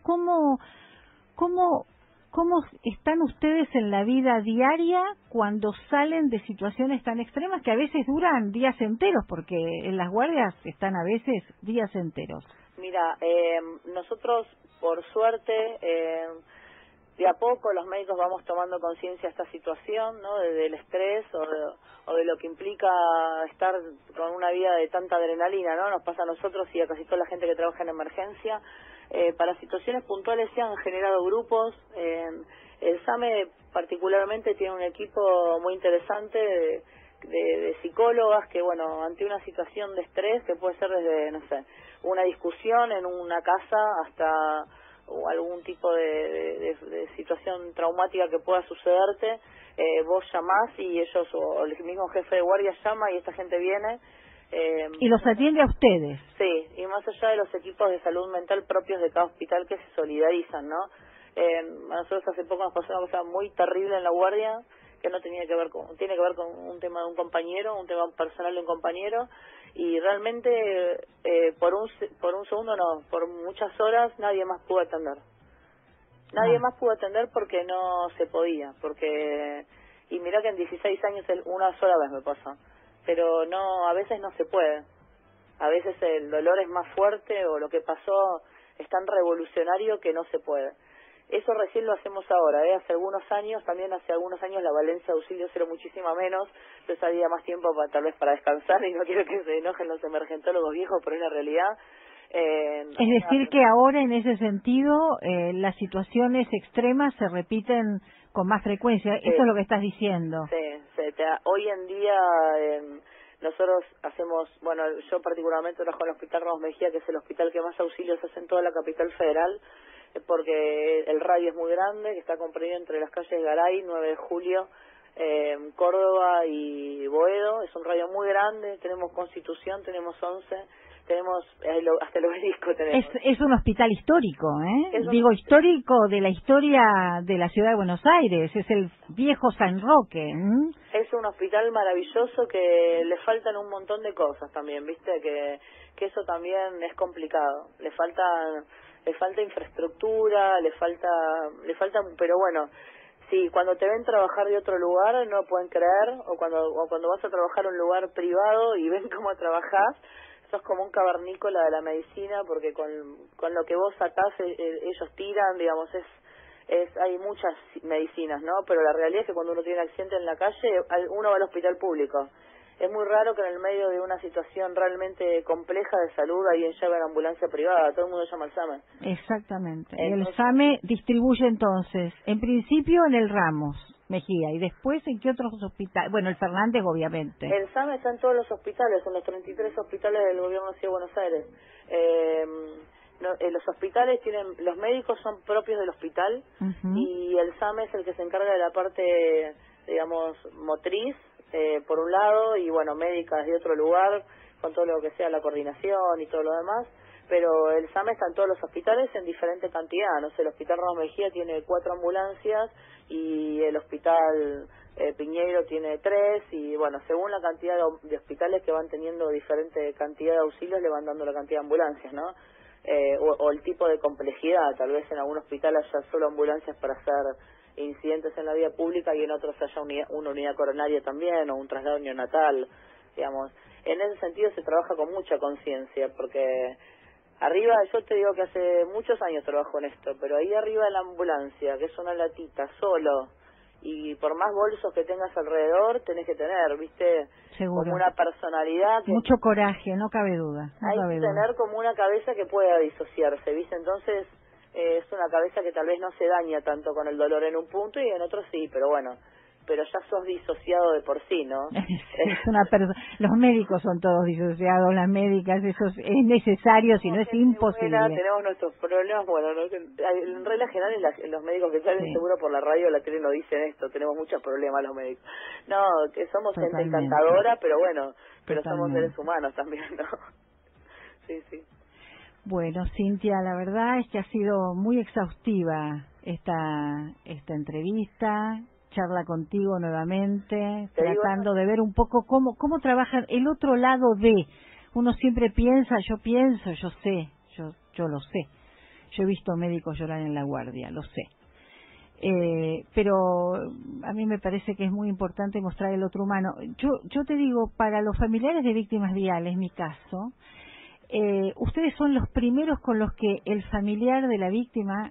están ustedes en la vida diaria cuando salen de situaciones tan extremas que a veces duran días enteros? Porque en las guardias están a veces días enteros. Mira, nosotros, por suerte, de a poco los médicos vamos tomando conciencia de esta situación, ¿no? Del estrés o de lo que implica estar con una vida de tanta adrenalina, ¿no? Nos pasa a nosotros y a casi toda la gente que trabaja en emergencia. Para situaciones puntuales se han generado grupos. El SAME particularmente tiene un equipo muy interesante de psicólogas que, bueno, ante una situación de estrés, que puede ser desde, no sé, una discusión en una casa hasta o algún tipo de situación traumática que pueda sucederte, vos llamás y ellos, o el mismo jefe de guardia llama y esta gente viene. ¿Y los atiende a ustedes? Sí, y más allá de los equipos de salud mental propios de cada hospital que se solidarizan, ¿no? A nosotros hace poco nos pasó una cosa muy terrible en la guardia, que no tenía que ver con, tiene que ver con un tema de un compañero, un tema personal de un compañero, y realmente por un segundo no, por muchas horas nadie más pudo atender. Nadie más pudo atender porque no se podía, porque, y mirá que en 16 años una sola vez me pasó, pero no, a veces no se puede. A veces el dolor es más fuerte o lo que pasó es tan revolucionario que no se puede. Eso recién lo hacemos ahora, hace algunos años, también hace algunos años la Valencia de Auxilio era muchísimo menos, entonces había más tiempo tal vez para descansar, y no quiero que se enojen los emergentólogos viejos, pero es la realidad. Es decir que ahora en ese sentido las situaciones extremas se repiten con más frecuencia, eso es lo que estás diciendo. Sí, hoy en día nosotros hacemos, bueno, yo particularmente trabajo en el Hospital Ramos Mejía, que es el hospital que más auxilios hace en toda la capital federal, porque el radio es muy grande, que está comprendido entre las calles Garay, 9 de Julio, Córdoba y Boedo. Es un radio muy grande, tenemos Constitución, tenemos 11, tenemos hasta el Obelisco tenemos. Es un hospital histórico, digo histórico de la historia de la ciudad de Buenos Aires, es el viejo San Roque. Es un hospital maravilloso que le faltan un montón de cosas también, viste, que eso también es complicado, le falta infraestructura, le falta, pero bueno, sí, cuando te ven trabajar de otro lugar no pueden creer, o cuando vas a trabajar a un lugar privado y ven cómo trabajás, sos como un cavernícola de la medicina, porque con lo que vos sacás ellos tiran, digamos, hay muchas medicinas, ¿no? Pero la realidad es que cuando uno tiene un accidente en la calle, uno va al hospital público. Es muy raro que en el medio de una situación realmente compleja de salud alguien llame a la ambulancia privada, todo el mundo llama al SAME. Exactamente. Entonces, el SAME distribuye entonces, en principio en el Ramos Mejía, y después en qué otros hospitales, bueno, el Fernández obviamente. El SAME está en todos los hospitales, en los 33 hospitales del gobierno de la Ciudad de Buenos Aires. Los hospitales los médicos son propios del hospital, y el SAME es el que se encarga de la parte, digamos, motriz, por un lado, y bueno, médicas de otro lugar, con todo lo que sea la coordinación y todo lo demás, pero el SAME está en todos los hospitales en diferente cantidad, no sé, el Hospital Ramos Mejía tiene 4 ambulancias, y el Hospital Piñeiro tiene 3, y bueno, según la cantidad de hospitales que van teniendo diferente cantidad de auxilios, le van dando la cantidad de ambulancias, ¿no? O el tipo de complejidad, tal vez en algún hospital haya solo ambulancias para hacer incidentes en la vía pública y en otros haya una unidad coronaria también, o un traslado neonatal, digamos. En ese sentido se trabaja con mucha conciencia, porque arriba, yo te digo que hace muchos años trabajo en esto, pero ahí arriba de la ambulancia, que es una latita, solo, y por más bolsos que tengas alrededor, tenés que tener, ¿viste? Seguro. Como una personalidad. Mucho coraje, no cabe duda. Hay que tener como una cabeza que pueda disociarse, ¿viste? Entonces, es una cabeza que tal vez no se daña tanto con el dolor en un punto y en otro sí, pero bueno, pero ya sos disociado de por sí, ¿no? Los médicos son todos disociados, las médicas, eso es necesario, si no es imposible. Tenemos nuestros problemas, bueno, en regla general los médicos que salen seguro por la radio o la tele no dicen esto, tenemos muchos problemas los médicos. No, que somos gente encantadora, pero bueno, somos seres humanos también, ¿no? Sí. Bueno, Cintia, la verdad es que ha sido muy exhaustiva esta entrevista, charla contigo nuevamente, tratando de ver un poco cómo trabajan el otro lado de. Uno siempre piensa, yo sé, yo lo sé. Yo he visto médicos llorar en la guardia, lo sé. Pero a mí me parece que es muy importante mostrar el otro humano. Yo te digo, para los familiares de víctimas viales, mi caso, ustedes son los primeros con los que el familiar de la víctima,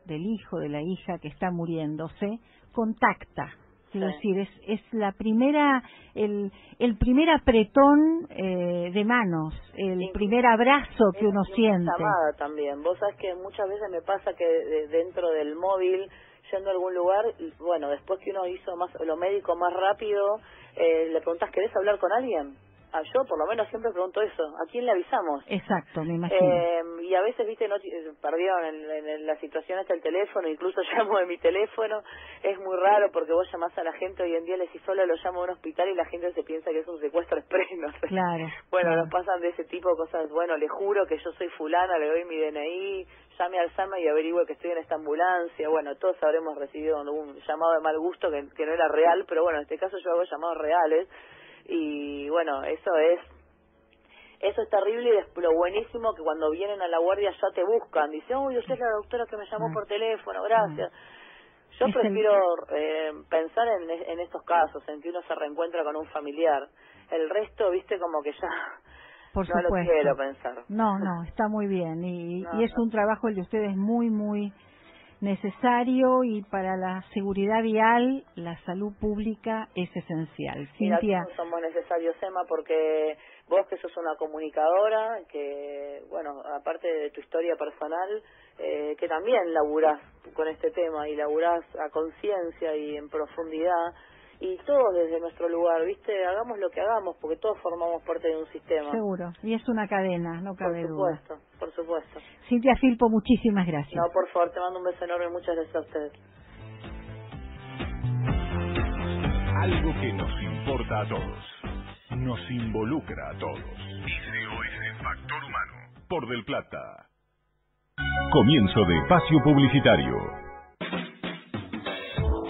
del hijo, de la hija que está muriéndose, contacta. Quiero decir, es la primera, el primer apretón de manos, el primer abrazo que uno siente. Llamada también. Vos sabés que muchas veces me pasa que dentro del móvil, yendo a algún lugar, bueno, después que uno hizo lo médico más rápido, le preguntás, ¿querés hablar con alguien? yo por lo menos siempre pregunto eso, ¿a quién le avisamos? Exacto, me imagino. Y a veces, viste, perdieron en la situación hasta el teléfono, incluso llamo de mi teléfono, es muy raro porque vos llamás a la gente hoy en día, le decís solo lo llamo a un hospital y la gente se piensa que es un secuestro express, no sé. Claro. Bueno, claro. nos pasan de ese tipo de cosas, bueno, le juro que yo soy fulana, le doy mi DNI, llame al SAMA y averigüe que estoy en esta ambulancia, bueno, todos habremos recibido un llamado de mal gusto que no era real, pero bueno, en este caso yo hago llamados reales, y bueno, eso es terrible, y es lo buenísimo que cuando vienen a la guardia ya te buscan, dicen, uy, usted es la doctora que me llamó por teléfono, gracias. Yo prefiero pensar en estos casos, en que uno se reencuentra con un familiar. El resto, viste, como que ya Por no supuesto. lo quiero pensar. No, está muy bien. Y es un trabajo el de ustedes muy, muy necesario, y para la seguridad vial, la salud pública es esencial. Mira, Cintia. somos necesarios, Emma, porque vos que sos una comunicadora, que, bueno, aparte de tu historia personal, que también laburás con este tema y laburás a conciencia y en profundidad, y todos desde nuestro lugar, ¿viste? Hagamos lo que hagamos, porque todos formamos parte de un sistema. Seguro, y es una cadena, no cabe duda. Por supuesto. Cintia Filpo, muchísimas gracias. No, por favor, te mando un beso enorme, muchas gracias a ustedes. Algo que nos importa a todos, nos involucra a todos. SOS Factor Humano, por Del Plata. Comienzo de espacio publicitario.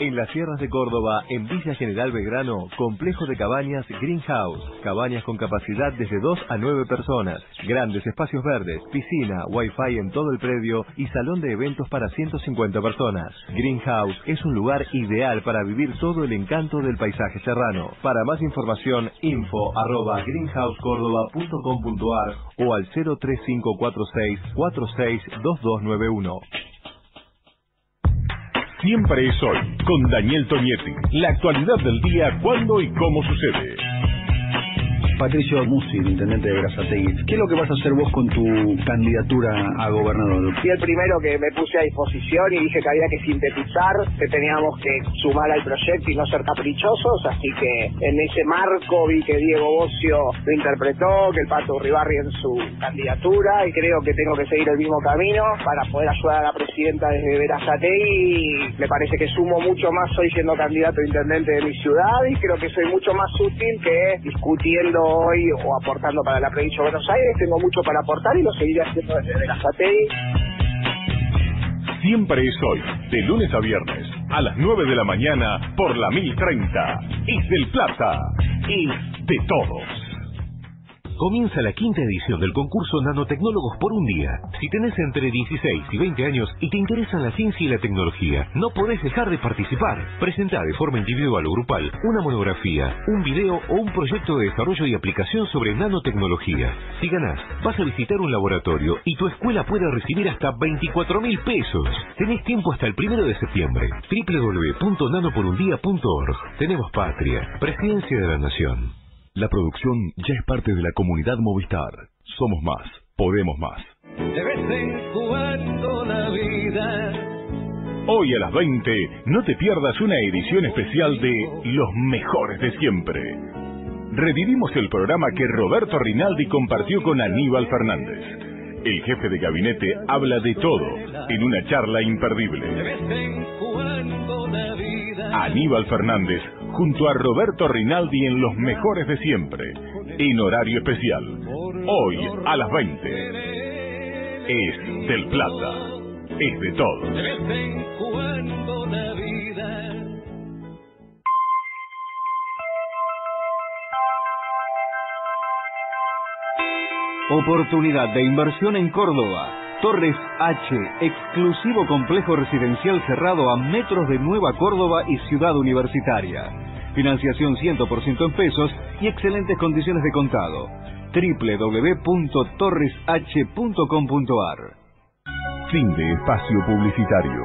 En las sierras de Córdoba, en Villa General Belgrano, complejo de cabañas Greenhouse. Cabañas con capacidad desde 2 a 9 personas. Grandes espacios verdes, piscina, wifi en todo el predio y salón de eventos para 150 personas. Greenhouse es un lugar ideal para vivir todo el encanto del paisaje serrano. Para más información, info@greenhousecórdoba.com.ar o al 03546 462291. Siempre es hoy, con Daniel Tonietti. La actualidad del día, cuándo y cómo sucede. Patricio Musi, intendente de Berazategui. ¿Qué es lo que vas a hacer vos con tu candidatura a gobernador? Fui el primero que me puse a disposición y dije que había que sintetizar, que teníamos que sumar al proyecto y no ser caprichosos, así que en ese marco vi que Diego Bocio lo interpretó, que el Pato Uribarri en su candidatura, y creo que tengo que seguir el mismo camino para poder ayudar a la presidenta desde Berazategui. Me parece que sumo mucho más hoy siendo candidato a intendente de mi ciudad, y creo que soy mucho más útil que discutiendo hoy o aportando para la provincia de Buenos Aires. Tengo mucho para aportar y lo seguiré haciendo desde Berazategui. Siempre es hoy, de lunes a viernes, a las 9 de la mañana, por la 1030. Es Del Plata, es de todos. Comienza la 5ª edición del concurso Nanotecnólogos por un día. Si tenés entre 16 y 20 años y te interesan la ciencia y la tecnología, no podés dejar de participar. Presentá de forma individual o grupal una monografía, un video o un proyecto de desarrollo y aplicación sobre nanotecnología. Si ganás, vas a visitar un laboratorio y tu escuela puede recibir hasta 24.000 pesos. Tenés tiempo hasta el 1 de septiembre. www.nanoporundia.org. Tenemos patria, Presidencia de la Nación. La producción ya es parte de la comunidad Movistar. Somos más, podemos más. De vez en cuando la vida. Hoy a las 20, no te pierdas una edición especial de Los Mejores de Siempre. Revivimos el programa que Roberto Rinaldi compartió con Aníbal Fernández. El jefe de gabinete habla de todo en una charla imperdible. De vez en cuando la vida. Aníbal Fernández junto a Roberto Rinaldi en Los Mejores de Siempre, en horario especial. Hoy a las 20. Es Del Plata. Es de todos. De vez en cuando la vida. Oportunidad de inversión en Córdoba. Torres H, exclusivo complejo residencial cerrado a metros de Nueva Córdoba y Ciudad Universitaria. Financiación 100% en pesos y excelentes condiciones de contado. www.torresh.com.ar. Fin de espacio publicitario.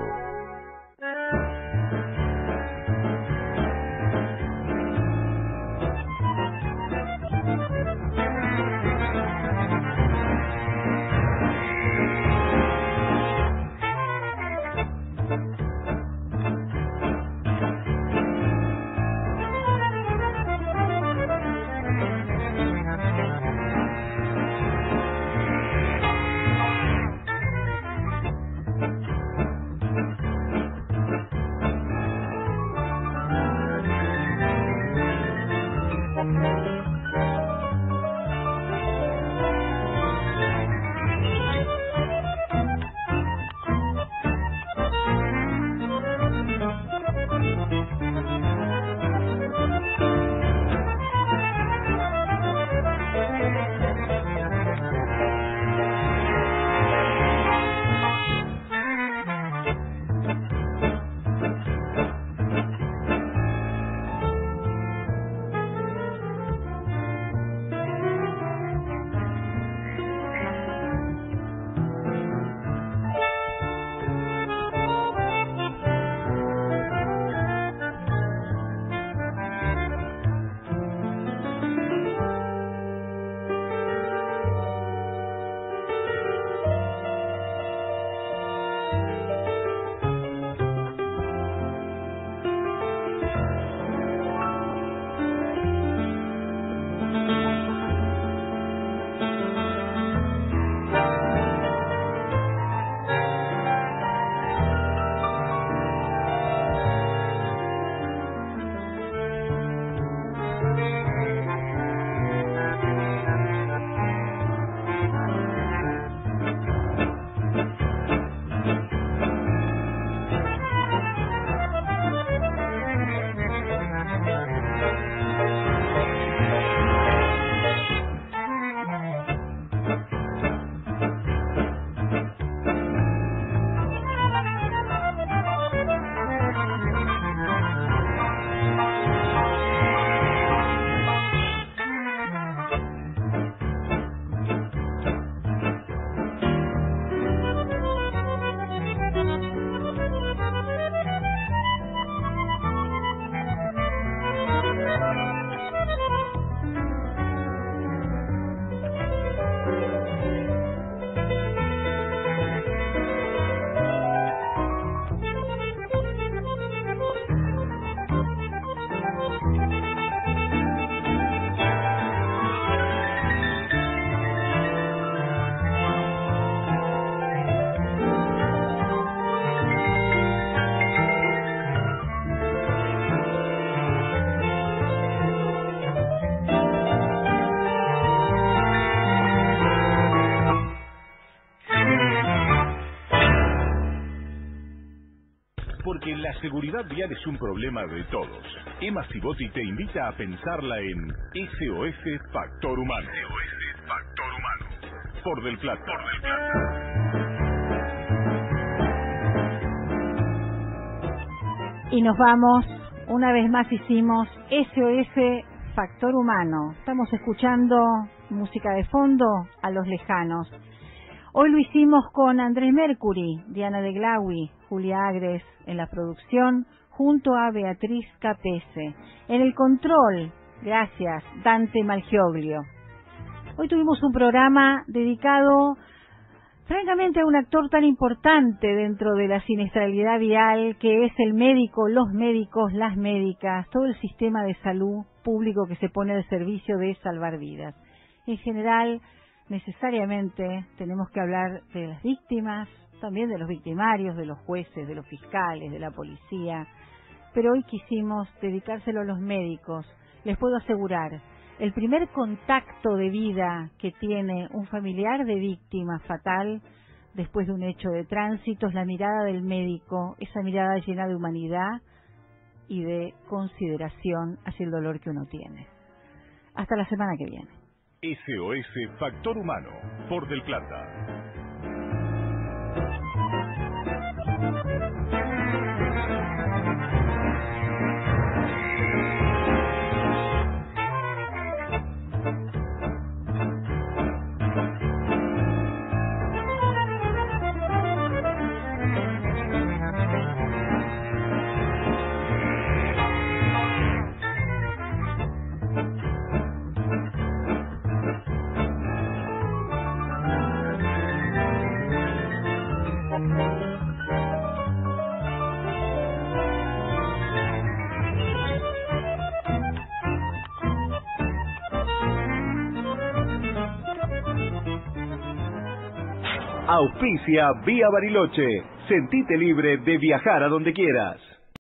Porque la seguridad vial es un problema de todos. Emma Siboti te invita a pensarla en SOS Factor Humano. SOS Factor Humano. Por Del Plata. Y nos vamos, una vez más hicimos SOS Factor Humano. Estamos escuchando música de fondo a los lejanos. Hoy lo hicimos con Andrés Mercury, Diana de Glawi, Julia Agres en la producción, junto a Beatriz Capese. En el control, gracias, Dante Malgioglio. Hoy tuvimos un programa dedicado, francamente, a un actor tan importante dentro de la siniestralidad vial, que es el médico, los médicos, las médicas, todo el sistema de salud público que se pone al servicio de salvar vidas. En general, necesariamente tenemos que hablar de las víctimas, también de los victimarios, de los jueces, de los fiscales, de la policía, pero hoy quisimos dedicárselo a los médicos. Les puedo asegurar, el primer contacto de vida que tiene un familiar de víctima fatal después de un hecho de tránsito es la mirada del médico, esa mirada llena de humanidad y de consideración hacia el dolor que uno tiene. Hasta la semana que viene. SOS Factor Humano, por Del Plata. Auspicia Vía Bariloche. Sentite libre de viajar a donde quieras.